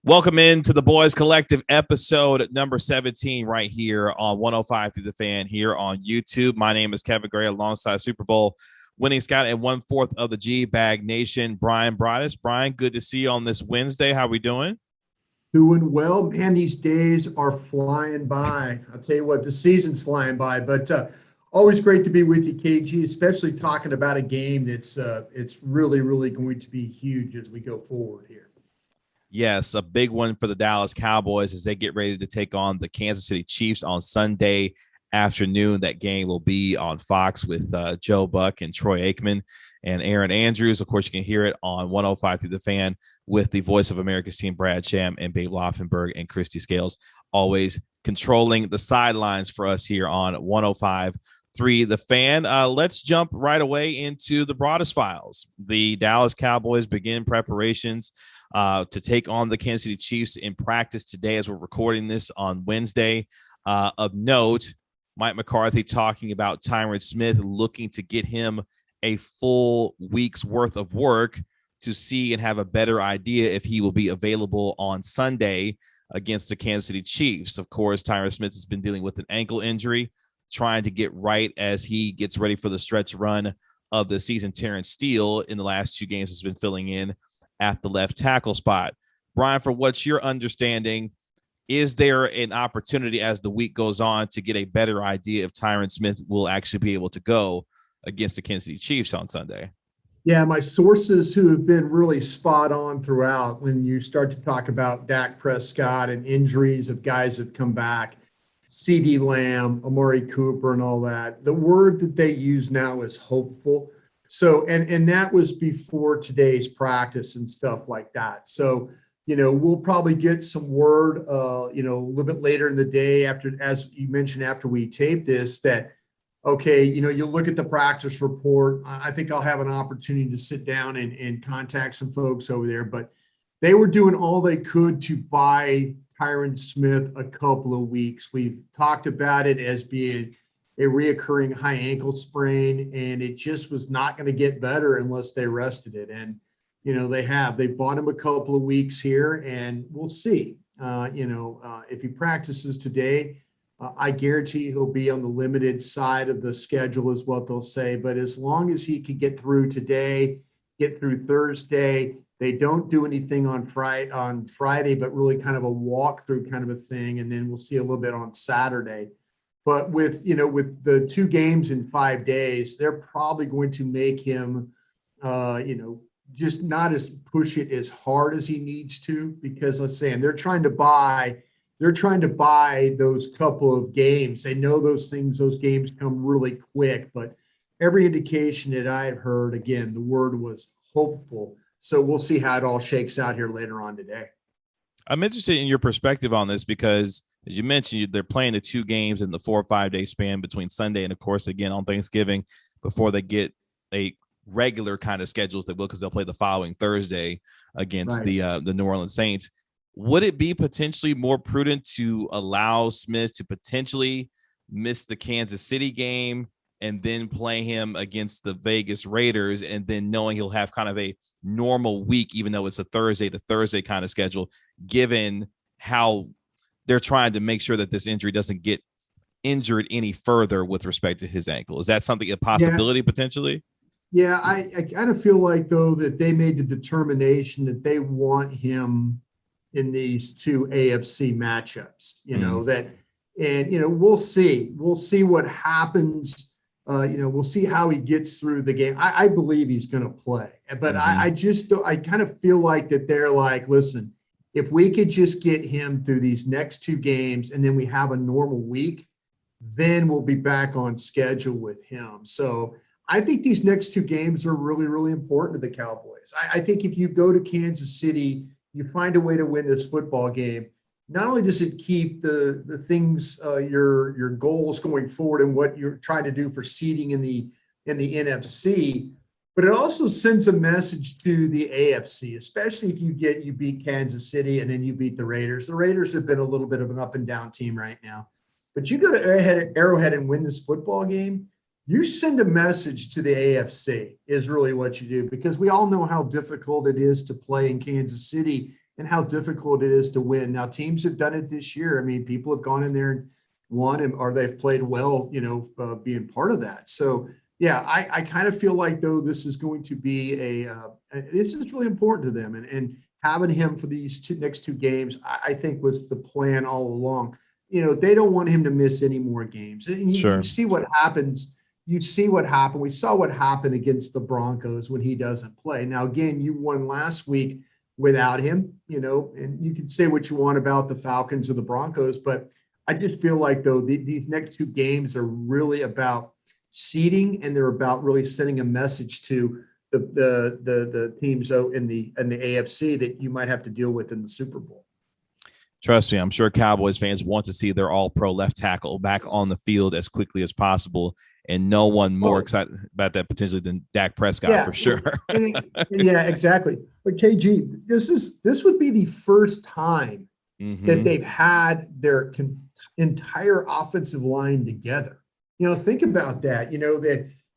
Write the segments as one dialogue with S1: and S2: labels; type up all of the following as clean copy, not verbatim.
S1: Welcome into the Boys Collective episode number 17 right here on 105 through the Fan here on YouTube. My name is Kevin Gray alongside Super Bowl winning scout and 1/4 of the G-Bag Nation, Bryan Broaddus. Bryan, good to see you on this Wednesday. How we doing?
S2: Doing well, man. These days are flying by. I'll tell you what, the season's flying by, but always great to be with you, KG, especially talking about a game that's it's really, really going to be huge as we go forward here.
S1: Yes, a big one for the Dallas Cowboys as they get ready to take on the Kansas City Chiefs on Sunday afternoon. That game will be on Fox with Joe Buck and Troy Aikman and Aaron Andrews. Of course, you can hear it on 105 through the Fan with the voice of America's team, Brad Sham and Babe Laufenberg and Christy Scales, always controlling the sidelines for us here on 105.3 The Fan. Let's jump right away into the Broaddus Files. The Dallas Cowboys begin preparations to take on the Kansas City Chiefs in practice today as we're recording this on Wednesday. Of note, Mike McCarthy talking about Tyron Smith, looking to get him a full week's worth of work to see and have a better idea if he will be available on Sunday against the Kansas City Chiefs. Of course, Tyron Smith has been dealing with an ankle injury, trying to get right as he gets ready for the stretch run of the season. Terrence Steele in the last two games has been filling in at the left tackle spot. Bryan, for what's your understanding, is there an opportunity as the week goes on to get a better idea if Tyron Smith will actually be able to go against the Kansas City Chiefs on Sunday?
S2: Yeah, my sources who have been really spot on throughout when you start to talk about Dak Prescott and injuries of guys that come back, CeeDee Lamb, Amari Cooper and all that, the word that they use now is hopeful. So, and that was before today's practice and stuff like that. So, we'll probably get some word, a little bit later in the day after, as you mentioned, after we tape this, that, okay, you look at the practice report. I think I'll have an opportunity to sit down and contact some folks over there, but they were doing all they could to buy Tyron Smith a couple of weeks. We've talked about it as being a reoccurring high ankle sprain, and it just was not going to get better unless they rested it. And, they bought him a couple of weeks here, and we'll see. If he practices today, I guarantee he'll be on the limited side of the schedule is what they'll say. But as long as he can get through today, get through Thursday, they don't do anything on Friday, but really kind of a walkthrough kind of a thing. And then we'll see a little bit on Saturday. But with the two games in 5 days, they're probably going to make him, just not as push it as hard as he needs to, because let's say, and they're trying to buy those couple of games. They know those games come really quick, but every indication that I've heard, again, the word was hopeful. So we'll see how it all shakes out here later on today.
S1: I'm interested in your perspective on this because, as you mentioned, they're playing the two games in the 4 or 5 day span between Sunday and, of course, again on Thanksgiving before they get a regular kind of schedule, if they will, because they'll play the following Thursday against the New Orleans Saints. Would it be potentially more prudent to allow Smith to potentially miss the Kansas City game and then play him against the Vegas Raiders, and then knowing he'll have kind of a normal week, even though it's a Thursday to Thursday kind of schedule, given how they're trying to make sure that this injury doesn't get injured any further with respect to his ankle? Is that something, a possibility potentially?
S2: Yeah, I kind of feel like, though, that they made the determination that they want him in these two AFC matchups, we'll see. We'll see what happens. We'll see how he gets through the game. I believe he's going to play, but I kind of feel like that they're like, listen, if we could just get him through these next two games and then we have a normal week, then we'll be back on schedule with him. So I think these next two games are really, really important to the Cowboys. I think if you go to Kansas City, you find a way to win this football game. Not only does it keep the things, your goals going forward and what you're trying to do for seeding in the NFC, but it also sends a message to the AFC, especially if you beat Kansas City and then you beat the Raiders. The Raiders have been a little bit of an up and down team right now, but you go to Arrowhead and win this football game, you send a message to the AFC is really what you do, because we all know how difficult it is to play in Kansas City and how difficult it is to win. Now, teams have done it this year. I mean, people have gone in there and won, or they've played well, being part of that. So, yeah, I kind of feel like, though, this is going to be this is really important to them. And having him for these next two games, I think was the plan all along. They don't want him to miss any more games. And you see what happens. You see what happened. We saw what happened against the Broncos when he doesn't play. Now, again, you won last week without him, and you can say what you want about the Falcons or the Broncos, but I just feel like, though, these next two games are really about seeding, and they're about really sending a message to the teams in the AFC that you might have to deal with in the Super Bowl.
S1: Trust me, I'm sure Cowboys fans want to see their all-pro left tackle back on the field as quickly as possible, and no one more excited about that potentially than Dak Prescott, for sure.
S2: Yeah, exactly. But KG, this would be the first time that they've had their entire offensive line together. Think about that.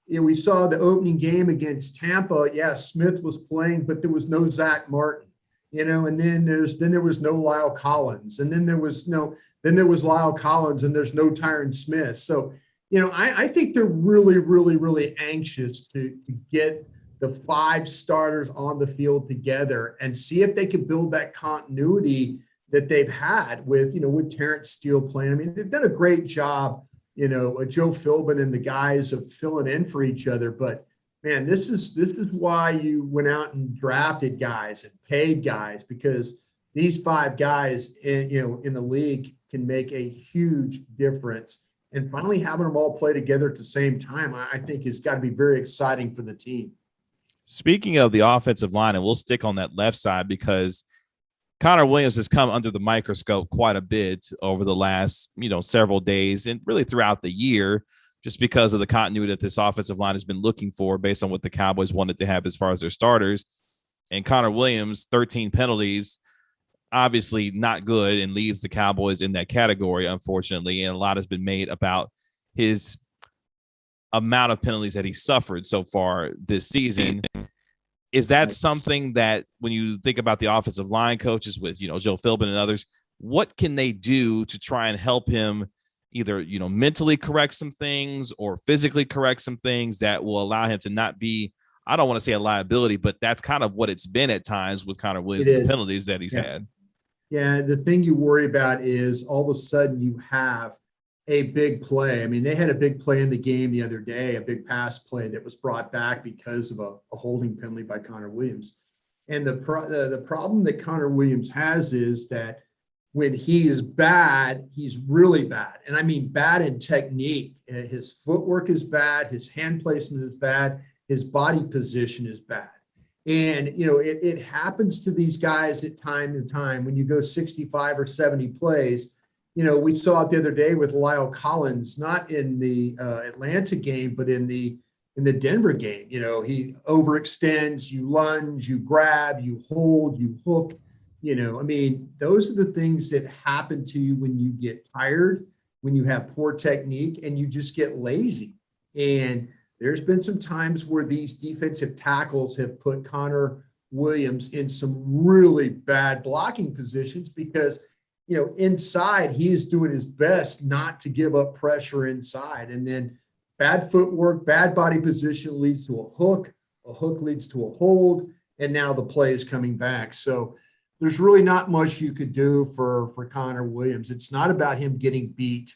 S2: We saw the opening game against Tampa. Yeah, Smith was playing, but there was no Zach Martin. And then there was no Lyle Collins, and then there was Lyle Collins, and there's no Tyron Smith. So, I think they're really, really, really anxious to get the five starters on the field together and see if they can build that continuity that they've had with Terrence Steele playing. I mean, they've done a great job, Joe Philbin and the guys of filling in for each other, but man, this is why you went out and drafted guys and paid guys, because these five guys in the league can make a huge difference. And finally having them all play together at the same time, I think has got to be very exciting for the team.
S1: Speaking of the offensive line, and we'll stick on that left side because Connor Williams has come under the microscope quite a bit over the last, several days and really throughout the year, just because of the continuity that this offensive line has been looking for based on what the Cowboys wanted to have as far as their starters. And Connor Williams, 13 penalties, obviously not good, and leads the Cowboys in that category, unfortunately. And a lot has been made about his amount of penalties that he suffered so far this season. Is that something that when you think about the offensive line coaches with, Joe Philbin and others, what can they do to try and help him either, mentally correct some things or physically correct some things that will allow him to not be, I don't want to say a liability, but that's kind of what it's been at times with Connor Williams, the penalties that he's had.
S2: Yeah. The thing you worry about is all of a sudden you have a big play. I mean, they had a big play in the game the other day, a big pass play that was brought back because of a holding penalty by Connor Williams. And the problem that Connor Williams has is that when he is bad, he's really bad. And I mean bad in technique. His footwork is bad. His hand placement is bad. His body position is bad. And, it happens to these guys at time to time when you go 65 or 70 plays. We saw it the other day with Lyle Collins, not in the Atlanta game, but in the Denver game. He overextends, you lunge, you grab, you hold, you hook. Those are the things that happen to you when you get tired, when you have poor technique, and you just get lazy. And there's been some times where these defensive tackles have put Connor Williams in some really bad blocking positions because, inside he is doing his best not to give up pressure inside. And then bad footwork, bad body position leads to a hook leads to a hold, and now the play is coming back. So there's really not much you could do for Connor Williams. It's not about him getting beat,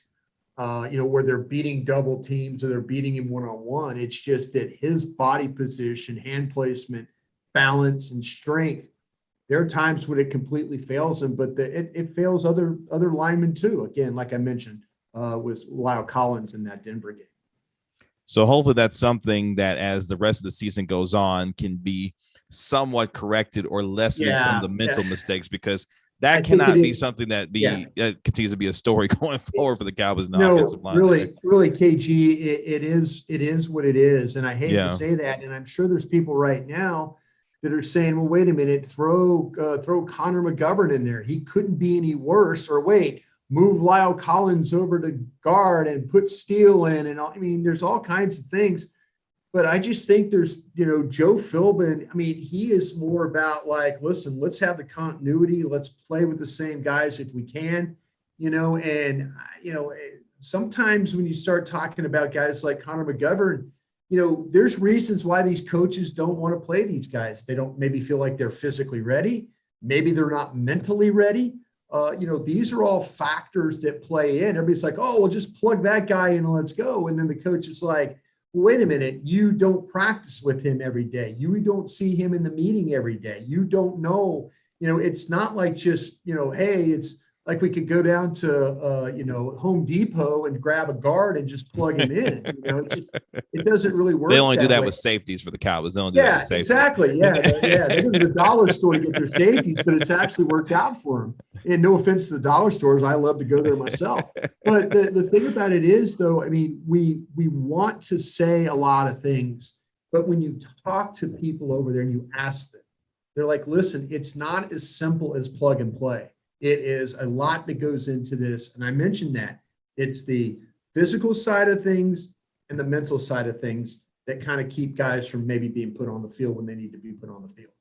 S2: where they're beating double teams or they're beating him one-on-one. It's just that his body position, hand placement, balance, and strength, there are times when it completely fails him, but it fails other linemen too. Again, like I mentioned, with Lyle Collins in that Denver game.
S1: So hopefully that's something that as the rest of the season goes on can be somewhat corrected or lessen some of the mental mistakes, because that cannot be something that continues to be a story going forward for the Cowboys. Offensive line.
S2: Really, KG, it is what it is. And I hate to say that. And I'm sure there's people right now that are saying, well, wait a minute, throw Connor McGovern in there. He couldn't be any worse. Or wait, move Lyle Collins over to guard and put Steele in. And there's all kinds of things. But I just think there's, Joe Philbin, I mean, he is more about like, listen, let's have the continuity. Let's play with the same guys if we can, and, sometimes when you start talking about guys like Connor McGovern, there's reasons why these coaches don't want to play these guys. They don't maybe feel like they're physically ready. Maybe they're not mentally ready. These are all factors that play in. Everybody's like, oh, well, just plug that guy in and let's go. And then the coach is like, wait a minute, you don't practice with him every day. You don't see him in the meeting every day. You don't know, it's not like just, hey, it's like we could go down to, Home Depot and grab a guard and just plug him in. It doesn't really work.
S1: They only do that
S2: way.
S1: with safeties for the Cowboys. They don't do that with safeties.
S2: Exactly. Yeah. They go to the dollar store to get their safeties, but it's actually worked out for them. And no offense to the dollar stores. I love to go there myself. But the thing about it is, though, I mean, we want to say a lot of things, but when you talk to people over there and you ask them, they're like, listen, it's not as simple as plug and play. It is a lot that goes into this. And I mentioned that it's the physical side of things and the mental side of things that kind of keep guys from maybe being put on the field when they need to be put on the field.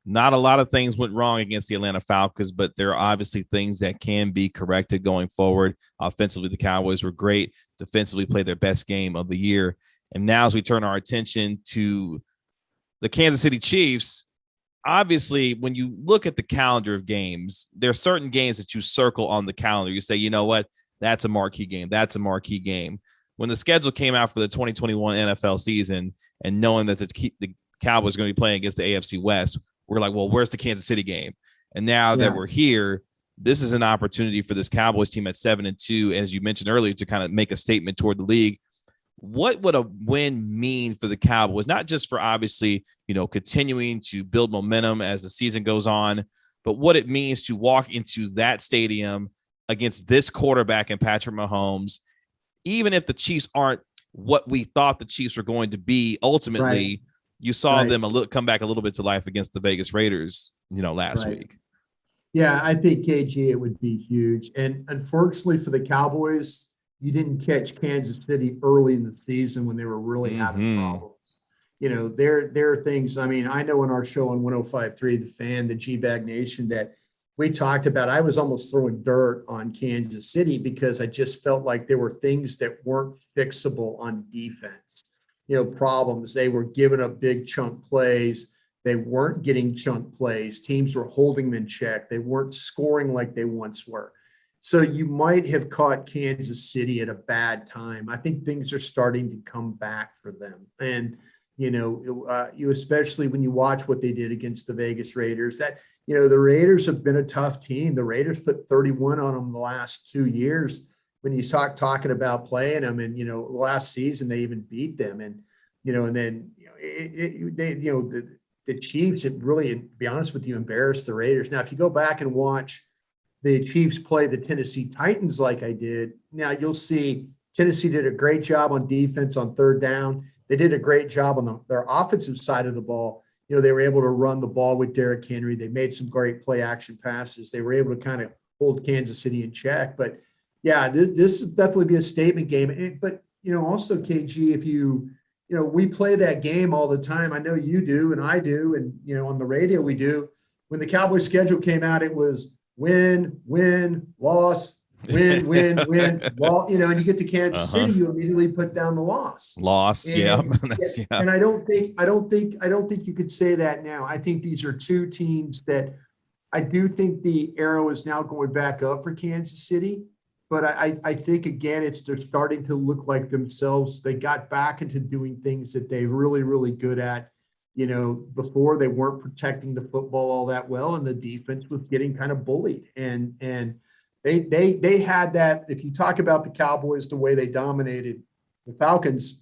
S1: Not a lot of things went wrong against the Atlanta Falcons, but there are obviously things that can be corrected going forward. Offensively, the Cowboys were great. Defensively, played their best game of the year. And now as we turn our attention to the Kansas City Chiefs, obviously, when you look at the calendar of games, there are certain games that you circle on the calendar. You say, you know what? That's a marquee game. That's a marquee game. When the schedule came out for the 2021 NFL season and knowing that the Cowboys are going to be playing against the AFC West, we're like, well, where's the Kansas City game? And now that we're here, this is an opportunity for this Cowboys team at 7-2, as you mentioned earlier, to kind of make a statement toward the league. What would a win mean for the Cowboys? Not just for obviously, continuing to build momentum as the season goes on, but what it means to walk into that stadium against this quarterback and Patrick Mahomes, even if the Chiefs aren't what we thought the Chiefs were going to be ultimately. Right. You saw them come back a little bit to life against the Vegas Raiders, last week.
S2: Yeah, I think, KG, it would be huge. And unfortunately for the Cowboys, you didn't catch Kansas City early in the season when they were really having problems. There are things, I mean, I know in our show on 105.3, The Fan, the G-Bag Nation, that we talked about, I was almost throwing dirt on Kansas City because I just felt like there were things that weren't fixable on defense. Problems. They were giving up big chunk plays. They weren't getting chunk plays. Teams were holding them in check. They weren't scoring like they once were. So you might have caught Kansas City at a bad time. I think things are starting to come back for them. And, you especially when you watch what they did against the Vegas Raiders, that, the Raiders have been a tough team. The Raiders put 31 on them the last 2 years. When you start talking about playing them, and last season they even beat them, and and then the Chiefs, it really, to be honest with you, embarrassed the Raiders. Now, if you go back and watch the Chiefs play the Tennessee Titans like I did, now you'll see Tennessee did a great job on defense on third down. They did a great job on their offensive side of the ball. They were able to run the ball with Derrick Henry. They made some great play action passes. They were able to kind of hold Kansas City in check, but. Yeah, this will definitely be a statement game. But, also, KG, if we play that game all the time. I know you do and I do. And, on the radio we do. When the Cowboys schedule came out, it was win, loss, win, win. Well, and you get to Kansas City, you immediately put down the loss. And I don't think you could say that now. I think these are two teams that I do think the arrow is now going back up for Kansas City. But I think, again, they're starting to look like themselves. They got back into doing things that they're really, really good at. Before they weren't protecting the football all that well, and the defense was getting kind of bullied. And they had that. If you talk about the Cowboys, the way they dominated the Falcons,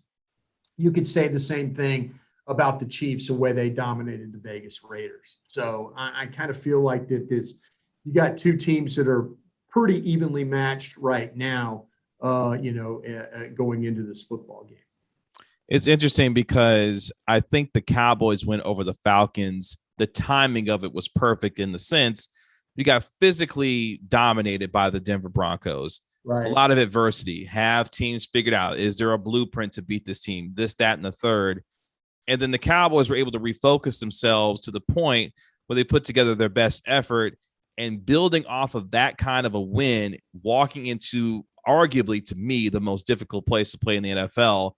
S2: you could say the same thing about the Chiefs, the way they dominated the Vegas Raiders. So I kind of feel like that you got two teams that are pretty evenly matched right now, going into this football game.
S1: It's interesting because I think the Cowboys win over the Falcons. The timing of it was perfect in the sense you got physically dominated by the Denver Broncos. a
S2: Right.
S1: lot of adversity, have teams figured out, is there a blueprint to beat this team, this, that, and the third. And then the Cowboys were able to refocus themselves to the point where they put together their best effort, and building off of that kind of a win, walking into arguably, to me, the most difficult place to play in the NFL.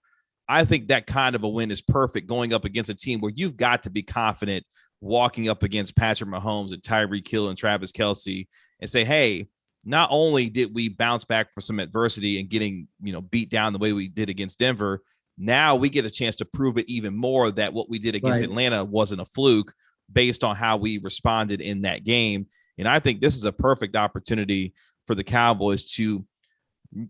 S1: I think that kind of a win is perfect going up against a team where you've got to be confident walking up against Patrick Mahomes and Tyreek Hill and Travis Kelce and say, hey, not only did we bounce back from some adversity and getting, beat down the way we did against Denver, now we get a chance to prove it even more that what we did against Atlanta wasn't a fluke based on how we responded in that game. And I think this is a perfect opportunity for the Cowboys to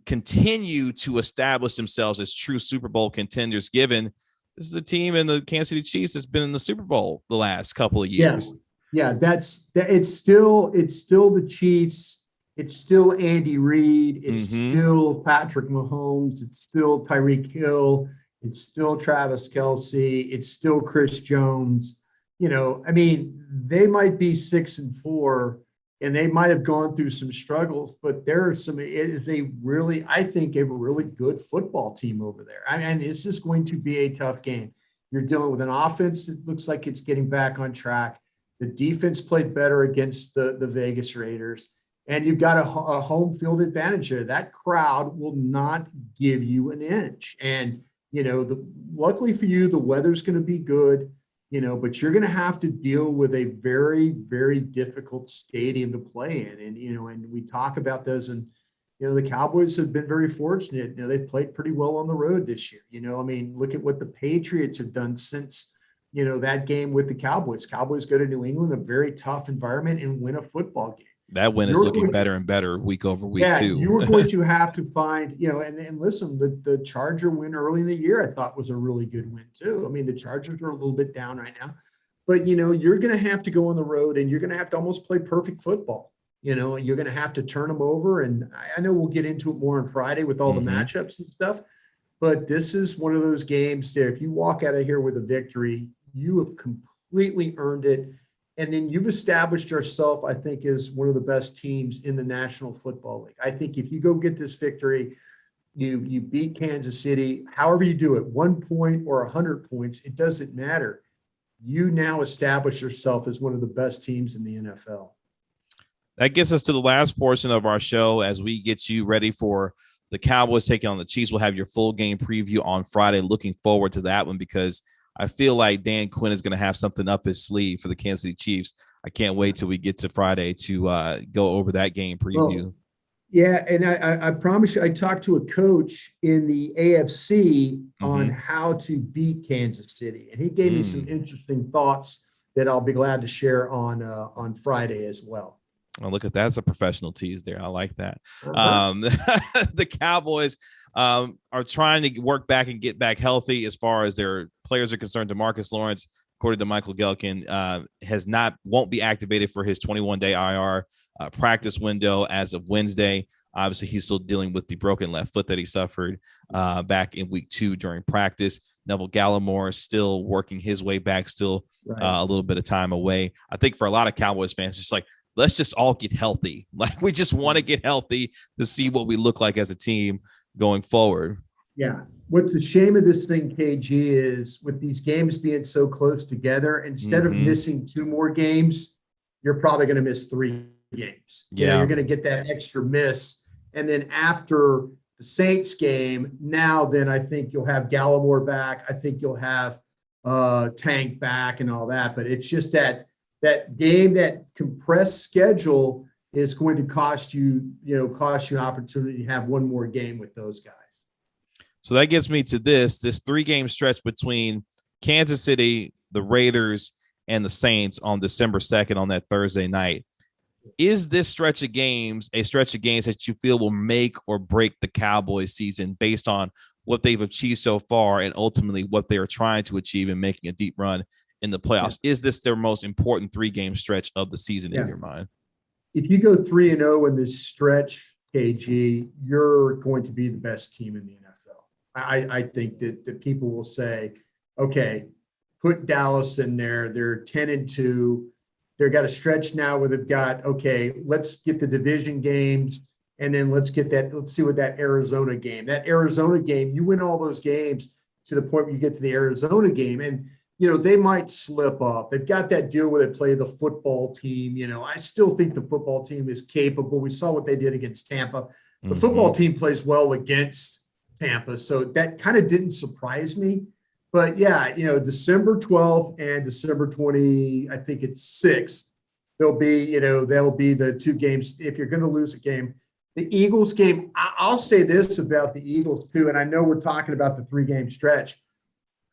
S1: continue to establish themselves as true Super Bowl contenders, given this is a team in the Kansas City Chiefs that's been in the Super Bowl the last couple of years.
S2: Yeah, it's still the Chiefs. It's still Andy Reid. It's still Patrick Mahomes. It's still Tyreek Hill. It's still Travis Kelce. It's still Chris Jones. They might be 6-4 and they might have gone through some struggles, but I think, a really good football team over there. This is going to be a tough game. You're dealing with an offense that looks like it's getting back on track. The defense played better against the Vegas Raiders, and you've got a home field advantage here. That crowd will not give you an inch. And, luckily for you, the weather's going to be good. But you're going to have to deal with a very, very difficult stadium to play in. And we talk about those, and, the Cowboys have been very fortunate. They've played pretty well on the road this year. Look at what the Patriots have done since, that game with the Cowboys. Cowboys go to New England, a very tough environment, and win a football game.
S1: That win is looking better and better week over week, too.
S2: You were going to have to find, and listen, the Charger win early in the year, I thought was a really good win, too. The Chargers are a little bit down right now. But, you're going to have to go on the road, and you're going to have to almost play perfect football. You're going to have to turn them over. And I know we'll get into it more on Friday with all the matchups and stuff. But this is one of those games that if you walk out of here with a victory, you have completely earned it. And then you've established yourself, I think, as one of the best teams in the National Football League. I think if you go get this victory, you beat Kansas City, however you do it, 1 point or 100 points, it doesn't matter. You now establish yourself as one of the best teams in the NFL.
S1: That gets us to the last portion of our show as we get you ready for the Cowboys taking on the Chiefs. We'll have your full game preview on Friday. Looking forward to that one because I feel like Dan Quinn is going to have something up his sleeve for the Kansas City Chiefs. I can't wait till we get to Friday to go over that game preview.
S2: Well, yeah, and I promise you, I talked to a coach in the AFC on how to beat Kansas City, and he gave me some interesting thoughts that I'll be glad to share on Friday as well.
S1: Oh, look at that. That's a professional tease there. I like that. The Cowboys are trying to work back and get back healthy as far as their players are concerned. DeMarcus Lawrence, according to Michael Gehlken, won't be activated for his 21-day IR practice window as of Wednesday. Obviously, he's still dealing with the broken left foot that he suffered back in week 2 during practice. Neville Gallimore is still working his way back, still a little bit of time away. I think for a lot of Cowboys fans, it's like, let's just all get healthy. Like, we just want to get healthy to see what we look like as a team going forward.
S2: Yeah. What's the shame of this thing, KG, is with these games being so close together, instead of missing 2 more games, you're probably going to miss 3 games. You're going to get that extra miss. And then after the Saints game, then I think you'll have Gallimore back. I think you'll have Tank back and all that. But it's just that game, that compressed schedule is going to cost you an opportunity to have 1 more game with those guys.
S1: So that gets me to this 3-game stretch between Kansas City, the Raiders, and the Saints on December 2nd on that Thursday night. Is this stretch of games a stretch of games that you feel will make or break the Cowboys season based on what they've achieved so far and ultimately what they are trying to achieve in making a deep run in the playoffs? Is this their most important 3-game stretch of the season in your mind?
S2: If you go 3-0 in this stretch, KG, you're going to be the best team in the NFL. I think that people will say, okay, put Dallas in there. They're 10-2. They've got a stretch now where they've got, okay, let's get the division games. And then let's see what that Arizona game, you win all those games to the point where you get to the Arizona game. And, they might slip up. They've got that deal where they play the football team. I still think the football team is capable. We saw what they did against Tampa. The football team plays well against Tampa. So that kind of didn't surprise me. But yeah, December 12th and December 20, I think it's 6th, they'll be the two games. If you're going to lose a game, the Eagles game, I'll say this about the Eagles too, and I know we're talking about the 3-game stretch.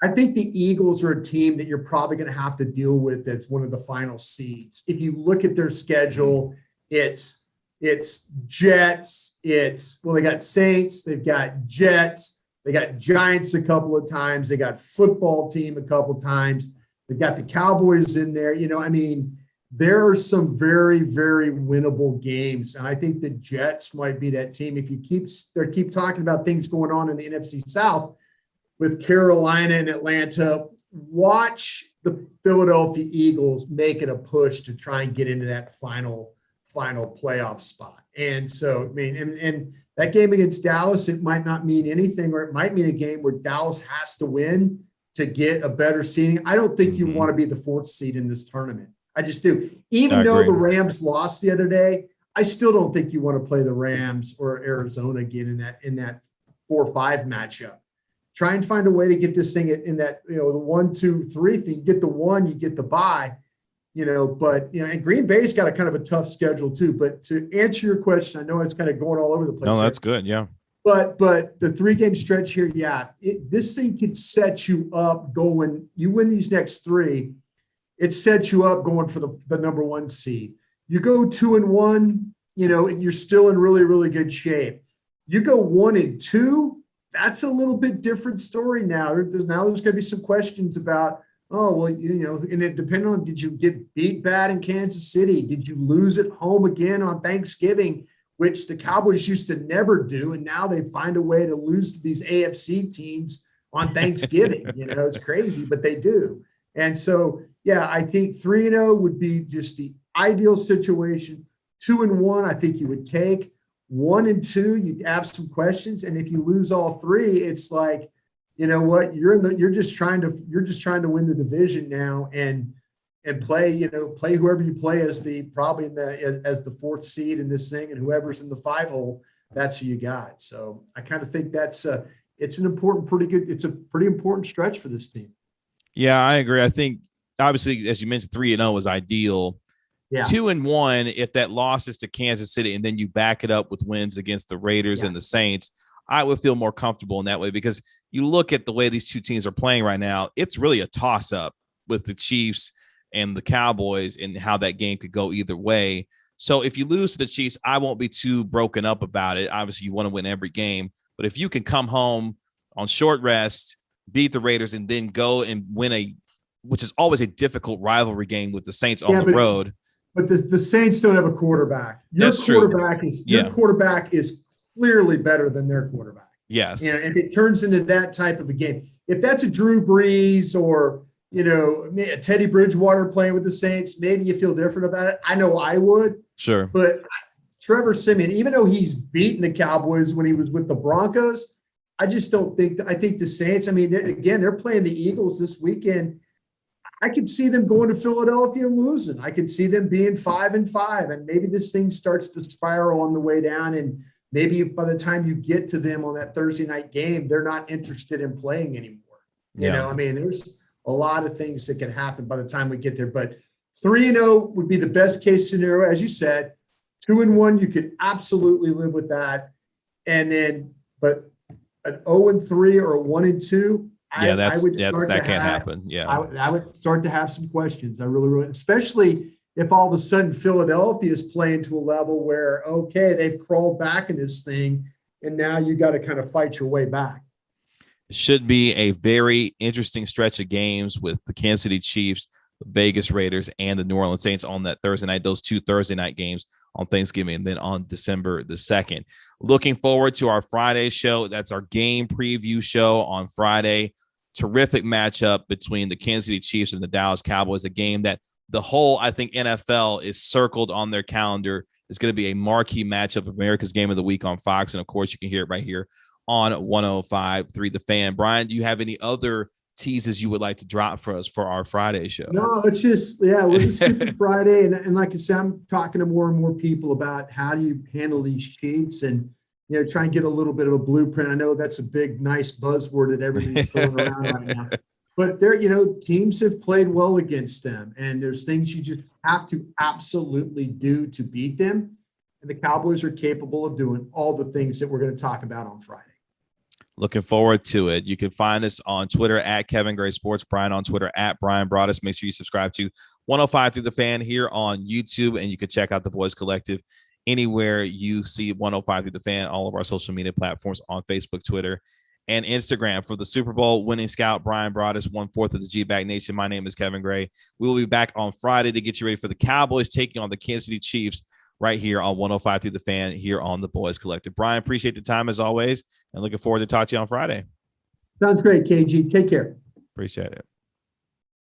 S2: I think the Eagles are a team that you're probably going to have to deal with as one of the final seeds. If you look at their schedule, it's Jets, they got Saints, they've got Jets, they got Giants a couple of times, they got football team a couple of times, they've got the Cowboys in there. There are some very, very winnable games. And I think the Jets might be that team. If you keep talking about things going on in the NFC South with Carolina and Atlanta, watch the Philadelphia Eagles make it a push to try and get into that final playoff spot. And so, and that game against Dallas, it might not mean anything, or it might mean a game where Dallas has to win to get a better seeding. I don't think you want to be the 4th seed in this tournament. I just do. Even though the Rams lost the other day, I still don't think you want to play the Rams or Arizona again in that 4-5 matchup. Try and find a way to get this thing in that, the 1, 2, 3 thing. Get the 1, you get the bye, and Green Bay's got a kind of a tough schedule too. But to answer your question, I know it's kind of going all over the place.
S1: No, that's good. Yeah.
S2: But the 3-game stretch here, this thing can set you up going. You win these next 3, it sets you up going for the number 1 seed. You go 2-1, and you're still in really, really good shape. You go 1-2, that's a little bit different story now. There's going to be some questions about, and it depends on, did you get beat bad in Kansas City? Did you lose at home again on Thanksgiving, which the Cowboys used to never do, and now they find a way to lose to these AFC teams on Thanksgiving. It's crazy, but they do. And so, I think 3-0 would be just the ideal situation. 2-1, I think you would take. 1-2, you'd have some questions, and if you lose all 3, it's like, you know what, you're just trying to win the division now and play whoever you play as the 4th seed in this thing, and whoever's in the 5 hole, that's who you got. So I kind of think it's a pretty important stretch for this team.
S1: Yeah, I agree. I think obviously, as you mentioned, 3-0 is ideal. Yeah. 2-1, if that loss is to Kansas City and then you back it up with wins against the Raiders and the Saints, I would feel more comfortable in that way, because you look at the way these two teams are playing right now, it's really a toss-up with the Chiefs and the Cowboys and how that game could go either way. So if you lose to the Chiefs, I won't be too broken up about it. Obviously, you want to win every game, but if you can come home on short rest, beat the Raiders, and then go and win which is always a difficult rivalry game with the Saints on the road.
S2: But the Saints don't have a quarterback. Your quarterback is clearly better than their quarterback.
S1: Yes.
S2: And if it turns into that type of a game, if that's a Drew Brees or, a Teddy Bridgewater playing with the Saints, maybe you feel different about it. I know I would.
S1: Sure.
S2: But Trevor Siemian, even though he's beaten the Cowboys when he was with the Broncos, I just don't think – I think the Saints, they're playing the Eagles this weekend. I could see them going to Philadelphia and losing. I could see them being 5-5, and maybe this thing starts to spiral on the way down, and maybe by the time you get to them on that Thursday night game, they're not interested in playing anymore. There's a lot of things that can happen by the time we get there. But 3-0 would be the best case scenario, as you said. 2-1, you could absolutely live with that. And then, but an 0-3 or a 1-2.
S1: That can't happen. Yeah,
S2: I would start to have some questions. I really, especially if all of a sudden Philadelphia is playing to a level where, okay, they've crawled back in this thing, and now you got to kind of fight your way back.
S1: It should be a very interesting stretch of games with the Kansas City Chiefs, the Vegas Raiders, and the New Orleans Saints on that Thursday night. Those 2 Thursday night games on Thanksgiving, and then on December the 2nd. Looking forward to our Friday show. That's our game preview show on Friday. Terrific matchup between the Kansas City Chiefs and the Dallas Cowboys, a game that the whole, I think, NFL is circled on their calendar It's going to be a marquee matchup, America's Game of the Week on Fox. And of course, you can hear it right here on 105.3 The Fan. Bryan, do you have any other teases you would like to drop for us for our Friday show?
S2: No, it's just, we'll just get to Friday. And like I said, I'm talking to more and more people about how do you handle these cheats and, try and get a little bit of a blueprint. I know that's a big, nice buzzword that everybody's throwing around right now. But teams have played well against them, and there's things you just have to absolutely do to beat them. And the Cowboys are capable of doing all the things that we're going to talk about on Friday.
S1: Looking forward to it. You can find us on Twitter at Kevin Gray Sports, Bryan on Twitter at Bryan Broaddus. Make sure you subscribe to 105 Through the Fan here on YouTube, and you can check out the Boys Collective anywhere you see 105 Through the Fan, all of our social media platforms on Facebook, Twitter, and Instagram. For the Super Bowl winning scout, Bryan Broaddus, 1/4 of the G-Bag Nation, my name is Kevin Gray. We will be back on Friday to get you ready for the Cowboys taking on the Kansas City Chiefs right here on 105 Through the Fan here on the Boys Collective. Bryan, appreciate the time as always, and looking forward to talk to you on Friday.
S2: Sounds great, KG. Take care.
S1: Appreciate it.